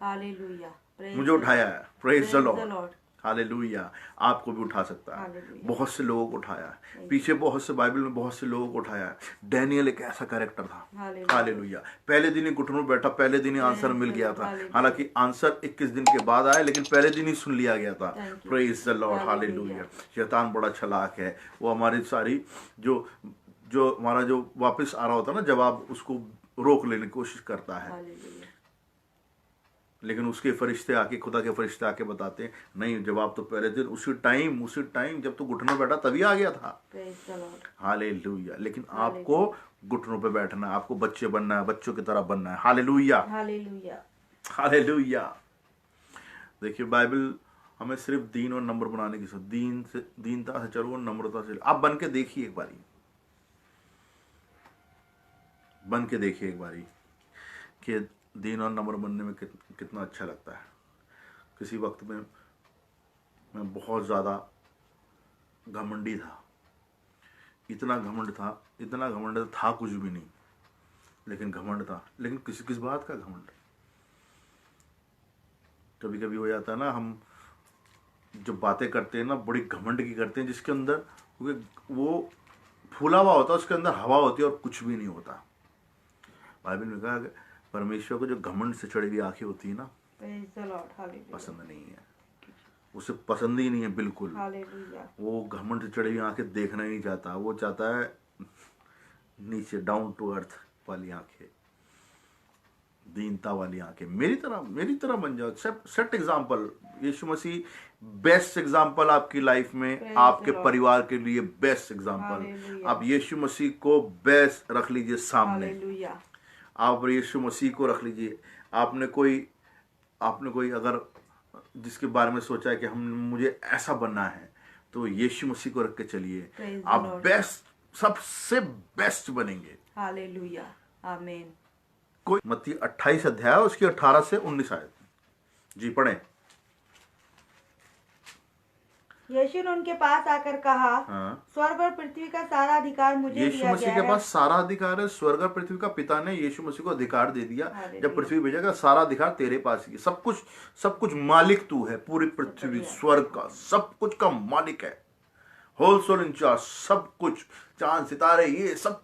A: मुझे उठाया है। Praise the Lord. हालेलुया। आपको भी उठा सकता है। बहुत से लोगों को उठाया है, पीछे बहुत से बाइबल में बहुत से लोगों को उठाया है। डैनियल एक ऐसा कैरेक्टर था। हालेलुया। पहले दिन ही घुटनों बैठा, पहले दिन ही आंसर मिल गया था। हालांकि आंसर 21 दिन के बाद आया, लेकिन पहले दिन ही सुन लिया गया था। Praise the Lord. हालेलुया। शैतान बड़ा चालाक है, वो हमारी सारी जो हमारा जो वापस आ रहा होता है ना जवाब, उसको रोक लेने की कोशिश करता है। लेकिन उसके फरिश्ते आके, खुदा के फरिश्ते आके बताते हैं नहीं, जवाब तो पहले दिन उसी टाइम जब तू घुटनों पे बैठा तभी आ गया था।
B: Praise the Lord.
A: हालेलुया। लेकिन आपको घुटनों पे बैठना है, आपको बच्चे बनना है, बच्चों की तरह बनना है। Hallelujah,
B: Hallelujah.
A: हालेलुया। देखिए बाइबल हमें सिर्फ दीन और नम्र बनाने की दीनता से चलो, नम्रता से। आप बन के देखिए एक बारी, बन के देखिए एक बारी कि दीन और नम्र बनने में कितना अच्छा लगता है। किसी वक्त में मैं बहुत ज़्यादा घमंडी था, इतना घमंड था कुछ भी नहीं, लेकिन घमंड था। लेकिन किस बात का घमंड? कभी कभी हो जाता है ना, हम जब बातें करते हैं ना बड़ी घमंड की करते हैं, जिसके अंदर क्योंकि वो फूला हुआ होता है, उसके अंदर हवा होती है और कुछ भी नहीं होता। बाइबल में कहा कि परमेश्वर को जो घमंड से चढ़ी हुई आंखें होती है ना,
B: Praise the Lord. Hallelujah.
A: पसंद नहीं है, उसे पसंद ही नहीं है बिल्कुल।
B: Hallelujah.
A: वो घमंड से चढ़ी हुई आंखें देखना ही नहीं चाहता, वो चाहता है नीचे डाउन टू अर्थ वाली आंखें, दीनता वाली आंखें। मेरी तरह बन जाओ। सेट एग्जांपल, यीशु मसीह बेस्ट एग्जांपल आपकी लाइफ में,
B: Praise
A: आपके
B: the Lord.
A: परिवार के लिए बेस्ट एग्जांपल।
B: Hallelujah.
A: आप यीशु मसीह को बेस्ट रख लीजिए सामने,
B: Hallelujah.
A: आप यीशु मसीह को रख लीजिए। आपने कोई अगर जिसके बारे में सोचा है कि मुझे ऐसा बनना है, तो यीशु मसीह को रख के चलिए,
B: Praise the
A: आप
B: Lord.
A: बेस्ट, सबसे बेस्ट बनेंगे।
B: Hallelujah. Amen.
A: कोई मत्ती 28 अध्याय उसकी 18 से 19 आयत। जी पढ़ें।
B: यीशु ने उनके पास आकर कहा,
A: हाँ।
B: स्वर्ग और पृथ्वी का सारा अधिकार मुझे
A: यीशु
B: दिया
A: मसीह
B: गया
A: के
B: है।
A: पास सारा अधिकार है। स्वर्ग और पृथ्वी का पिता ने यीशु मसीह को अधिकार दे दिया।
B: हालेलुया।
A: जब पृथ्वी भेजेगा सारा अधिकार तेरे पास ही है। सब कुछ मालिक तू है, पूरी पृथ्वी स्वर्ग का सब कुछ का मालिक है। होल सोल इंचार्ज, सब कुछ, चांद सितारे, ये सब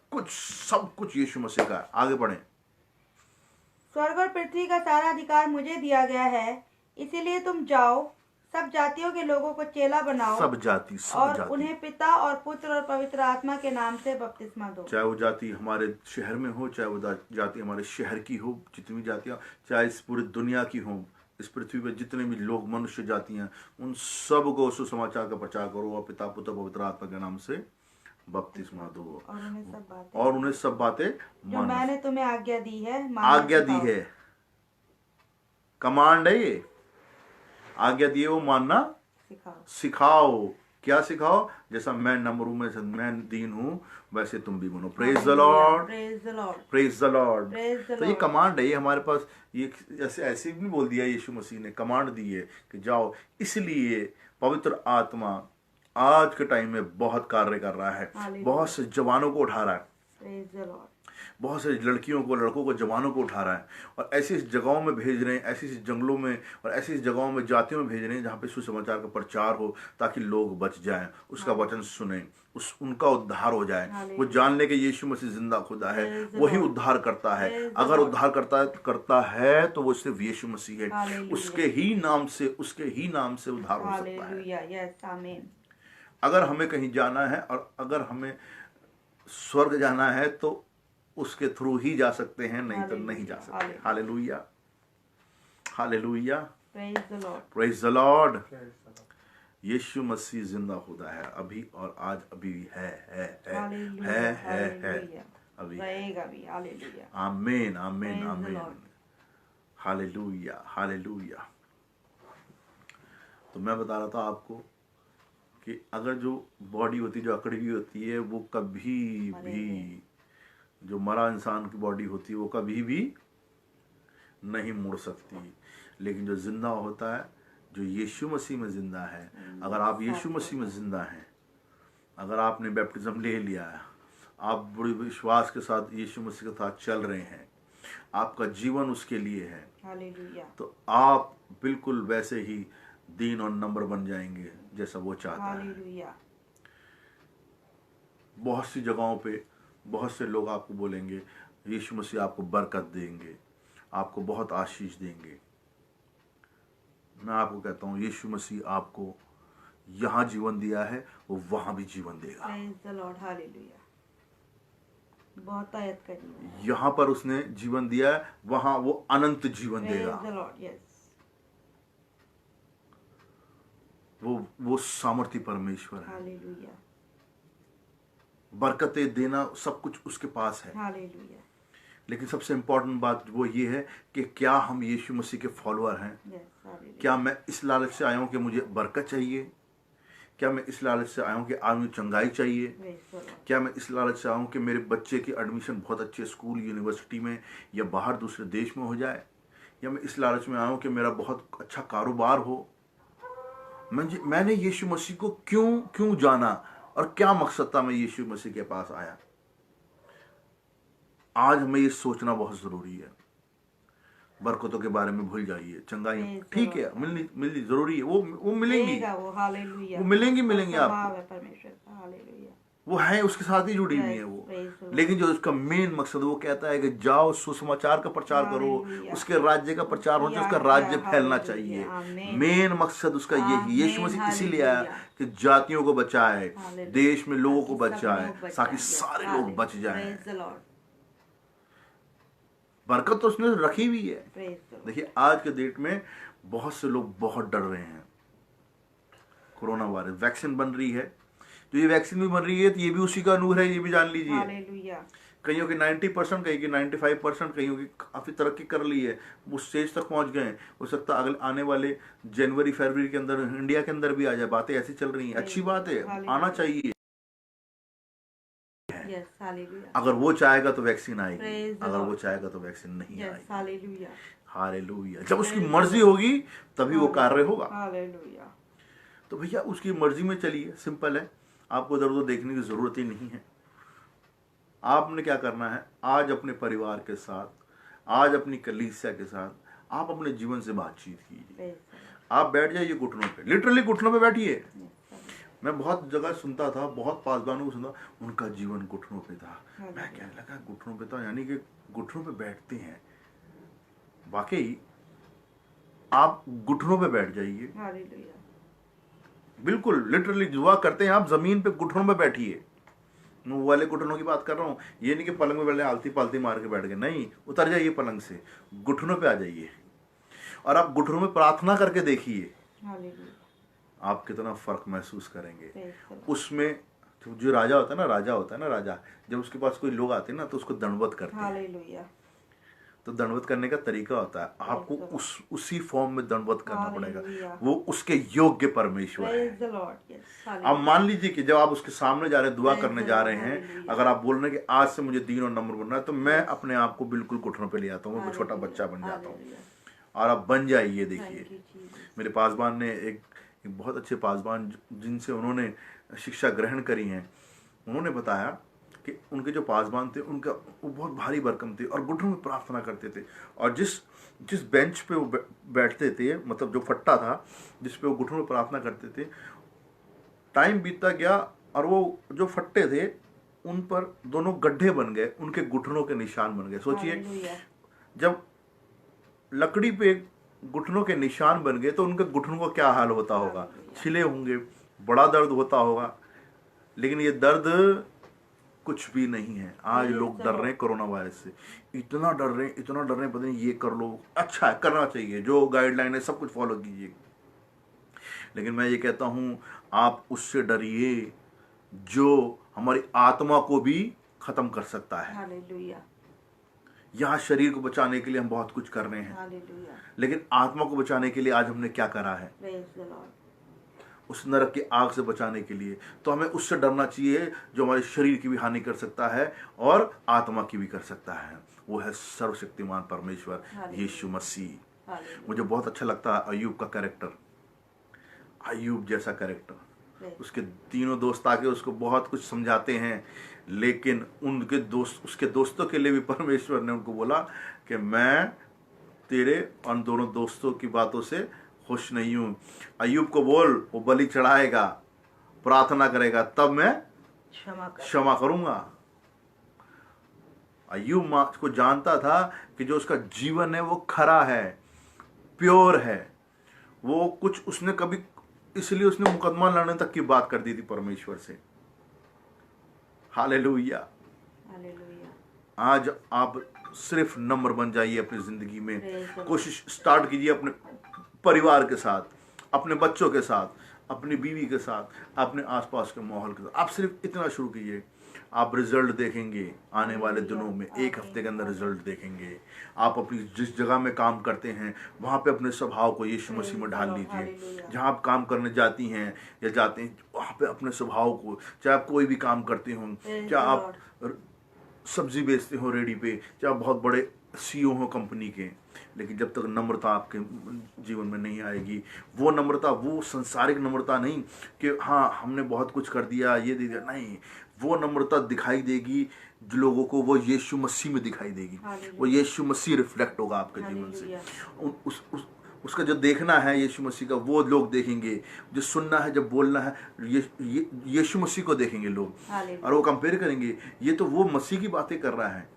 A: कुछ यीशु मसीह का है। आगे बढ़े।
B: स्वर्ग और पृथ्वी का सारा अधिकार मुझे दिया गया है, इसीलिए तुम जाओ, सब जातियों के लोगों को चेला बनाओ,
A: सब जाति
B: और उन्हें पिता और पुत्र और पवित्र आत्मा के नाम से बपतिस्मा दो।
A: चाहे वो जाति हमारे शहर में हो, चाहे वो जाति हमारे शहर की हो, जितनी जातियां, चाहे इस पूरी दुनिया की हो, इस पृथ्वी पे जितने भी लोग, मनुष्य जातियां, उन सब को सुसमाचार का प्रचार करो और पिता पुत्र पवित्र आत्मा के नाम से बपतिस्मा दो, और उन्हें सब बातें
B: जो मैंने तुम्हें आज्ञा दी है,
A: आज्ञा दी है, कमांड है ये, आज्ञा दी है, वो मानना सिखाओ। क्या सिखाओ? जैसा मैं नम्र हूं, मैं दीन हूं, वैसे तुम भी बनो। Praise the Lord, praise the Lord. तो ये कमांड है, ये हमारे पास, ये ऐसे भी बोल दिया यीशु मसीह ने, कमांड दी है कि जाओ। इसलिए पवित्र आत्मा आज के टाइम में बहुत कार्य कर रहा है, बहुत से जवानों को उठा रहा है, बहुत से लड़कियों को, लड़कों को, जवानों को उठा रहा है, और ऐसी जगहों में भेज रहे हैं, ऐसी जंगलों में और ऐसी जगहों में, जातियों में भेज रहे हैं जहाँ पे सुसमाचार का प्रचार हो, ताकि लोग बच जाएं, उसका वचन सुने, उनका उद्धार हो जाए। वो जान ले कि यीशु मसीह जिंदा खुदा है, वही उद्धार करता है। अगर उद्धार करता है तो वो सिर्फ यीशु मसीह है, उसके ही नाम से उद्धार हो सकता है। अगर हमें कहीं जाना है और अगर हमें स्वर्ग जाना है तो उसके थ्रू ही जा सकते हैं, नहीं तो नहीं जा सकते। Hallelujah, hallelujah, praise the Lord. Yeshu Masih जिंदा खुदा है, अभी और आज, अभी है अभी रहेगा। आमीन, आमीन, आमीन। Hallelujah, hallelujah. तो मैं बता रहा था आपको कि अगर जो बॉडी होती है, जो अकड़ी हुई होती है, वो कभी भी, जो मरा इंसान की बॉडी होती है, वो कभी भी नहीं मुड़ सकती। लेकिन जो जिंदा होता है, जो यीशु मसीह में जिंदा है, अगर आप यीशु मसीह में जिंदा हैं, अगर आपने बैप्टिज्म ले लिया है, आप बड़े विश्वास के साथ यीशु मसीह के साथ चल रहे हैं, आपका जीवन उसके लिए है, तो आप बिल्कुल वैसे ही दीन और नम्र बन जाएंगे जैसा वो चाहता है। बहुत सी जगहों पे बहुत से लोग आपको बोलेंगे, यीशु मसीह आपको बरकत देंगे, आपको बहुत आशीष देंगे। मैं आपको कहता हूँ, यीशु मसीह आपको यहाँ जीवन दिया है, वो वहाँ भी जीवन देगा। यहाँ पर उसने जीवन दिया है, वहाँ वो अनंत जीवन देगा। वो सामर्थी परमेश्वर है।
B: हालेलुया,
A: बरकतें देना सब कुछ उसके पास है।
B: हालेलुया,
A: लेकिन सबसे इम्पोर्टेंट बात वो ये है कि क्या हम यीशु मसीह के फॉलोअर हैं।
B: यस, हालेलुया,
A: क्या मैं इस लालच से आया हूँ कि मुझे बरकत चाहिए? क्या मैं इस लालच से आया हूँ कि आज मुझे चंगाई चाहिए?
B: प्रेज द लॉर्ड,
A: क्या मैं इस लालच से आया हूँ कि मेरे बच्चे की एडमिशन बहुत अच्छे स्कूल यूनिवर्सिटी में या बाहर दूसरे देश में हो जाए? या मैं इस लालच में आया हूँ कि मेरा बहुत अच्छा कारोबार हो? मैंने यीशु मसीह को क्यों जाना और क्या मकसद था मैं यीशु मसीह के पास आया? आज हमें ये सोचना बहुत जरूरी है। बरकतों के बारे में भूल जाइए। चंगाई ठीक है, मिलनी जरूरी है, वो मिलेंगी,
B: देगा वो, हालेलुया,
A: वो मिलेंगी
B: स्वभाव
A: आपको,
B: है परमेश्वर का, हालेलुया,
A: वो है, उसके साथ ही जुड़ी हुई है वो।
B: प्रेज द लॉर्ड,
A: लेकिन जो उसका मेन मकसद वो कहता है कि जाओ सुसमाचार का प्रचार करो,
B: हालेलुया,
A: उसके राज्य का प्रचार हो, उसका राज्य फैलना चाहिए।
B: आमीन,
A: मेन मकसद उसका यही। यीशु मसीह इसीलिए आया
B: हालेलुया,
A: कि जातियों को बचाए,
B: हालेलुया,
A: देश में लोगों को
B: ताकि सब
A: बचाए,
B: लोग बच
A: ताकि
B: जाएं,
A: सारे
B: हालेलुया,
A: लोग बच जाएं।
B: प्रेज द लॉर्ड,
A: बरकत तो उसने रखी हुई है।
B: प्रेज द लॉर्ड,
A: देखिए आज के डेट में बहुत से लोग बहुत डर रहे हैं। कोरोना वायरस वैक्सीन बन रही है, तो ये वैक्सीन भी बन रही है तो ये भी उसी का नूर है, ये भी जान लीजिए।
B: हालेलुया,
A: कईयों की 90%, कहीं की 95%, कईयों की काफी तरक्की कर ली है, वो स्टेज तक पहुंच गए हैं। हो सकता है अगले आने वाले जनवरी फरवरी के अंदर इंडिया के अंदर भी आ जाए। बातें ऐसी चल रही हैं, अच्छी बात है, आना चाहिए।
B: यस, हालेलुया,
A: अगर वो चाहेगा तो वैक्सीन आएगी,
B: Praise the
A: अगर वो
B: Lord.
A: चाहेगा तो वैक्सीन नहीं
B: यस,
A: आएगी।
B: Hallelujah,
A: hallelujah. जब उसकी मर्जी होगी तभी वो कार्य होगा।
B: हालेलुया,
A: तो भैया उसकी मर्जी में चलिए, सिंपल है। आपको इधर उधर देखने की जरूरत ही नहीं है। आपने क्या करना है, आज अपने परिवार के साथ, आज अपनी कलीसिया के साथ आप अपने जीवन से बातचीत कीजिए।
B: प्रेज द लॉर्ड,
A: आप बैठ जाइए घुटनों पे, लिटरली घुटनों पे बैठिए।
B: यस, हालेलुया,
A: मैं बहुत जगह सुनता था, बहुत पासवानों को सुनता, उनका जीवन घुटनों पे था।
B: हालेलुया।
A: मैं कहने लगा घुटनों पे था, यानी कि घुटनों पे बैठते हैं। वाकई आप घुटनों पे बैठ जाइए,
B: हालेलुया,
A: बिल्कुल लिटरली दुआ करते हैं आप जमीन पे घुटनों पे बैठिए। मैं वो वाले घुटनों की बात कर रहा हूँ, ये नहीं कि पलंग में बैठे आलती पालती मार के बैठ गए, नहीं, उतर जाइए पलंग से, घुटनों पे आ जाइए और आप घुटनों में प्रार्थना करके देखिए,
B: हालेलुया,
A: आप कितना फर्क महसूस करेंगे।
B: प्रेज द लॉर्ड,
A: उसमें जो राजा होता है ना, राजा जब उसके पास कोई लोग आते हैं ना तो उसको दंडवत करते हैं।
B: हालेलुया,
A: तो दंडवत करने का तरीका होता है, आपको उसी फॉर्म में दंडवत करना पड़ेगा। वो उसके योग्य परमेश्वर है।
B: प्रेज द लॉर्ड, यस,
A: आप मान लीजिए कि जब आप उसके सामने जा रहे हैं, दुआ
B: Praise
A: करने
B: the
A: जा
B: Lord,
A: रहे हैं,
B: hallelujah.
A: अगर आप बोल रहे हैं कि आज से मुझे दीन और नम्र बनना है, तो मैं अपने आप को बिल्कुल घुटनों पे ले आता हूँ, मैं छोटा बच्चा बन जाता हूँ और आप बन जाइए। देखिए मेरे पासवान ने एक बहुत अच्छे पासवान जिनसे उन्होंने शिक्षा ग्रहण करी है, उन्होंने बताया कि उनके जो पासवान थे उनका वो बहुत भारी भरकम थे और घुटनों में प्रार्थना करते थे। और जिस बेंच पे वो बैठते थे, मतलब जो फट्टा था जिस पे वो घुटनों में प्रार्थना करते थे, टाइम बीतता गया और वो जो फट्टे थे उन पर दोनों गड्ढे बन गए, उनके घुटनों के निशान बन गए। सोचिए जब लकड़ी पे घुटनों के निशान बन गए तो उनके घुटनों का क्या हाल होता होगा, छिले होंगे, बड़ा दर्द होता होगा। लेकिन ये दर्द कुछ भी नहीं है। आज लोग डर रहे हैं कोरोना वायरस से, इतना डर रहे हैं, पता नहीं ये कर लो, अच्छा है, करना चाहिए, जो गाइडलाइन है सब कुछ फॉलो कीजिए। लेकिन मैं ये कहता हूं आप उससे डरिए जो हमारी आत्मा को भी खत्म कर सकता है।
B: हालेलुया,
A: यहाँ शरीर को बचाने के लिए हम बहुत कुछ कर रहे हैं,
B: हालेलुया,
A: लेकिन आत्मा को बचाने के लिए आज हमने क्या करा है?
B: प्रेज द लॉर्ड,
A: उस नरक की आग से बचाने के लिए तो हमें उससे डरना चाहिए जो हमारे शरीर की भी हानि कर सकता है और आत्मा की भी कर सकता है। वो है सर्वशक्तिमान परमेश्वर यीशु मसीह। मुझे बहुत अच्छा लगता है अय्यूब का कैरेक्टर, अय्यूब जैसा कैरेक्टर। उसके तीनों दोस्त आके उसको बहुत कुछ समझाते हैं, लेकिन उसके दोस्तों के लिए भी परमेश्वर ने उनको बोला कि मैं तेरे उन दोनों दोस्तों की बातों से खुश नहीं हूं। अय्यूब को बोल, वो बलि चढ़ाएगा, प्रार्थना करेगा, तब मैं क्षमा करूंगा। अय्यूब को जानता था कि जो उसका जीवन है वो खरा है, प्योर है। वो कुछ उसने कभी, इसलिए उसने मुकदमा लड़ने तक की बात कर दी थी परमेश्वर से। हालेलुया,
B: हालेलुया,
A: आज आप सिर्फ नम्र बन जाइए अपनी जिंदगी में। कोशिश स्टार्ट कीजिए अपने परिवार के साथ, अपने बच्चों के साथ, अपनी बीवी के साथ, अपने आसपास के माहौल के साथ। आप सिर्फ इतना शुरू कीजिए, आप रिजल्ट देखेंगे आने वाले दिनों में, एक हफ्ते के अंदर रिजल्ट देखेंगे। आप अपनी जिस जगह में काम करते हैं वहाँ पे अपने स्वभाव को यीशु मसीह में ढाल लीजिए। जहाँ आप काम करने जाती हैं या जाते हैं वहाँ पे अपने स्वभाव को, चाहे आप कोई भी काम करते हो, चाहे आप सब्जी बेचते हो रेडी पे, चाहे आप बहुत बड़े CEO हो कंपनी के, लेकिन जब तक नम्रता आपके जीवन में नहीं आएगी, वो नम्रता, वो संसारिक नम्रता नहीं कि हाँ हमने बहुत कुछ कर दिया, ये दे दिया, नहीं, वो नम्रता दिखाई देगी जो लोगों को, वो यीशु मसीह में दिखाई देगी। वो यीशु मसीह रिफ्लेक्ट होगा आपके जीवन से। उसका जो देखना है यीशु मसीह का, वो लोग देखेंगे। जो सुनना है, जब बोलना है, यीशु मसीह को देखेंगे लोग, और वो कंपेयर करेंगे, ये तो वो मसीह की बातें कर रहा है,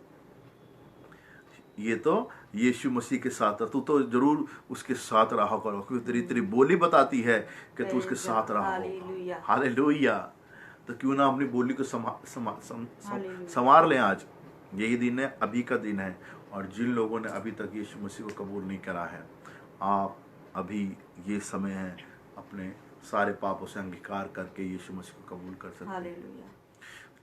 A: ये तो यीशु मसीह के साथ, तू तो जरूर उसके साथ रहा करो, क्योंकि तेरी बोली बताती है कि तू उसके साथ रहा होगा। हालेलुया। तो क्यों ना अपनी बोली को संवार लें। आज यही दिन है, अभी का दिन है। और जिन लोगों ने अभी तक यीशु मसीह को कबूल नहीं करा है, आप अभी ये समय है अपने सारे पापों से अंगीकार करके यीशु मसीह को कबूल कर सकते हैं।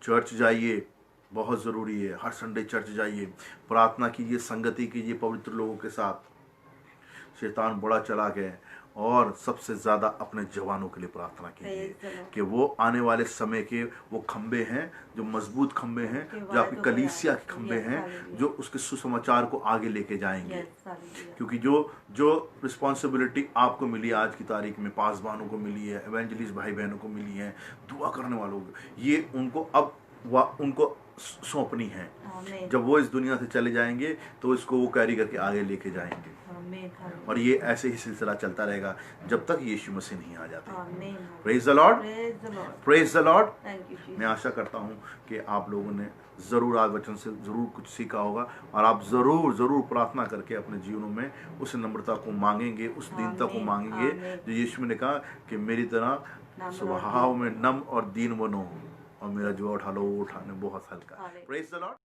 A: चर्च जाइए, बहुत ज़रूरी है। हर संडे चर्च जाइए, प्रार्थना कीजिए, संगति कीजिए पवित्र लोगों के साथ। शैतान बड़ा चला गया, और सबसे ज़्यादा अपने जवानों के लिए प्रार्थना कीजिए कि वो आने वाले समय के वो खंबे हैं, जो मजबूत खंबे हैं, जो आपकी कलीसिया के खंबे हैं, जो उसके सुसमाचार को आगे लेके जाएंगे। क्योंकि जो रिस्पॉन्सिबिलिटी आपको मिली आज की तारीख में, पासवानों को मिली है, एवेंजलिस्ट भाई बहनों को मिली है, दुआ करने वालों को, ये उनको अब उनको सौंपनी है। जब वो इस दुनिया से चले जाएंगे तो इसको वो कैरी करके आगे लेके जाएंगे। और ये ऐसे ही सिलसिला चलता रहेगा जब तक यीशु मसीह नहीं आ जाते। Praise the Lord, praise the Lord. मैं आशा करता हूँ कि आप लोगों ने ज़रूर आज वचन से ज़रूर कुछ सीखा होगा, और आप ज़रूर प्रार्थना करके अपने जीवनों में उस नम्रता को मांगेंगे, उस दीनता को मांगेंगे जो यीशु ने कहा कि मेरी तरह स्वभाव में नम और दीन बनो, और मेरा जो उठा लो वो उठाने बहुत हल्का। Praise the Lord.